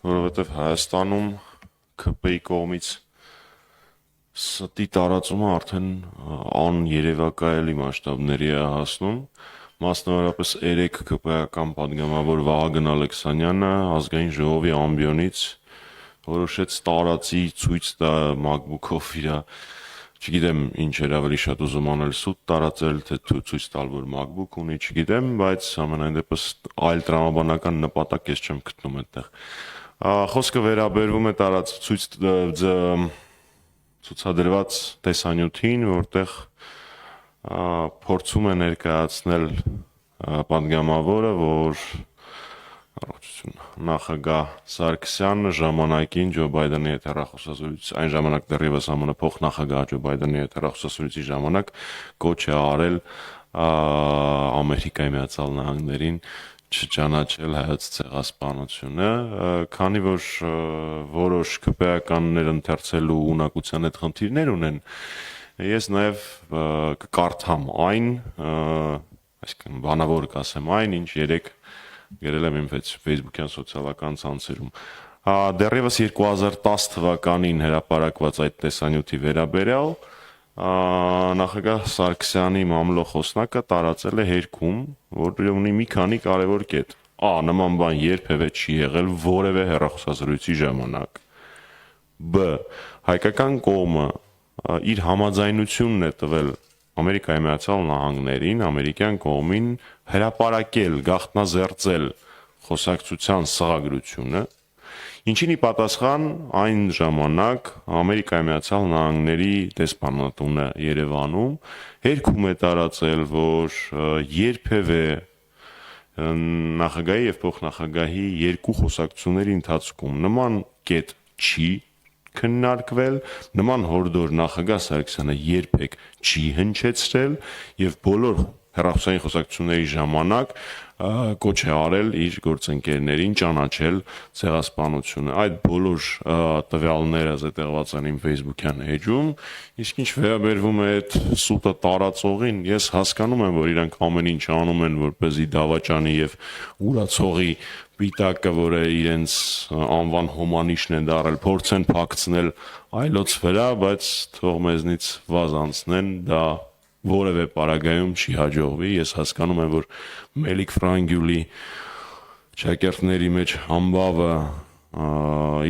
որովհետև Հայաստանում ՔՊ-ի կողմից ստի տարածումը արդեն աներևակայելի մասշտաբների է հասնում, մասնավորապես 3 ՔՊ-ական պատգամավոր Վահագն Ալեքսանյանը ազգային ժողովի ամբիոնից որոշեց տարածի ցույց տա MacBook-ով իր, չգիտեմ ինչ էր ավելի շատ ուզում անել, սուտ տարածել, թե ցույց տալ, որ MacBook ունի, չգիտեմ, բայց ամենայն դեպս այլ տրամաբանական նպատակ ես չեմ գտնում այդտեղ։ Խոսքը վերաբերվում է ցուցադրված տեսանյութին, որտեղ փորձում է ներկայացնել պատգամավորը, որ նախագահ Սարգսյանը ժամանակին Ջո Բայդենի հետ հեռախոսազրույց, այն ժամանակ դեռևս ԱՄՆ փոխնախագահ Ջո Բայդենի հետ հեռախոսազրույցի ժամանակ կոչ է արել Ամերիկայի Միացյալ Նահանգներին չճանաչել հայոց ցեղասպանությունը, քանի որ որոշ ՔՊ-ականներ ընթերցելու ունակության հետ խնդիրներ ունեն, ես նաև կկարդամ այն, այսինքն բանավոր կասեմ այն, ինչ երեք գրել եմ իմ Facebook-յան սոցիալական ցանցերում։ Դեռևս 2010 թվականին հրապարակված այդ տեսանյութի վերաբերյալ նախագահ Սարգսյանի մամլո խոսնակը տարածել է հերքում, որ ունի մի քանի կարևոր կետ։ Նման բան երբևէ չի եղել որևէ հեռախոսազրույցի ժամանակ։ Բ. Հայկական կողմը իր համաձայնությունն է տվել Ամերիկայի Միացյալ Նահանգներին, ամերիկյան կողմին հրապարակել, գաղտնազերծել խոսակցության սղագրությունը, ինչին ի պատասխան այն ժամանակ Ամերիկայի Միացյալ Նահանգների դեսպանատունը Երևանում հերքում է տարածել, որ երբևէ նախագահի եւ փոխնախագահի երկու խոսակցությունների ընթացքում նման կետ չի քննարկվել, նման հորդոր նախագահ Սարգսյանը երբեք չի հնչեցրել եւ բոլոր հեռախոսային խոսակցությունների ժամանակ կոչ է արել իր գործընկերներին ճանաչել ցեղասպանությունը։ Այդ բոլոր տվյալները զետեղված են իմ Facebook-յան էջում, իսկ ինչ վերաբերվում է այդ սուտը տարածողին, ես հասկանում եմ, որ իրանք ամեն ինչ անում են, որպեսզի դավաճանի եւ ուրացողի պիտակը, որը իրենց անվան հոմանիշն են դարել, փորձեն փակցնել այլոց վրա, բայց թող մեզնից վազ անցնեն, դա որևէ պարագայում չի հաջողվի։ Ես հասկանում եմ, որ Մելիք Ֆրանգյուլի շակերտների մեջ համբավը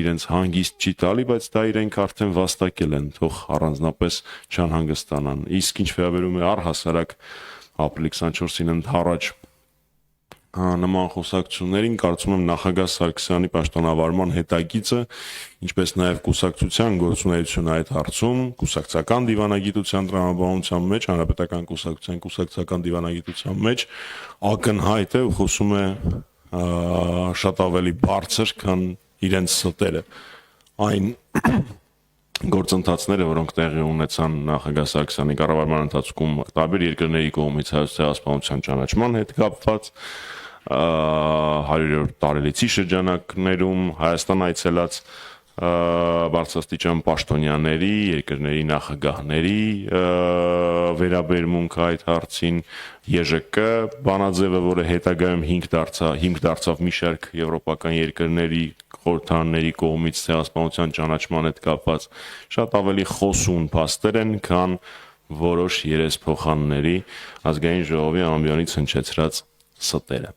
իրենց հանգիստ չի տալի, բայց դա իրենք արդեն վաստակել են, թող առանձնապես չանհանգստանան։ Իսկ ինչ վերաբերում է առհասարակ ապրիլի 24-ին ընդառաջ նման խոսակցություններին, կարծում եմ նախագահ Սարգսյանի պաշտոնավարման հետագիծը, ինչպես նաև կուսակցության գործունեությունը այդ հարցում, կուսակցական դիվանագիտության տրամաբանության մեջ, հանրապետական կուսակցության կուսակցական դիվանագիտության մեջ ակնհայտ է ու խոսում է շատ ավելի բարձր, քան իրենց ստերը։ Այն գործընթացները, որոնք տեղի ունեցան նախագահ Սարգսյանի կառավարման ընթացքում տարբեր երկրների կողմից հայոց ցեղասպանության ճանաչման հետ կապված, 100-րդ տարելիցի շրջանակներում Հայաստան այցելած բարձրաստիճան պաշտոնյաների, երկրների նախագահների վերաբերմունքը այդ հարցին, ԵԺԿ բանաձևը, որը հետագայում հիմք դարձավ մի շարք եվրոպական երկրների խորհրդարանների կողմից ցեղասպանության ճանաչման հետ կապված, շատ ավելի խոսուն փաստեր են, քան որոշ երեսփոխանների ազգային ժողովի ամբիոնից հնչեցրած ստերը։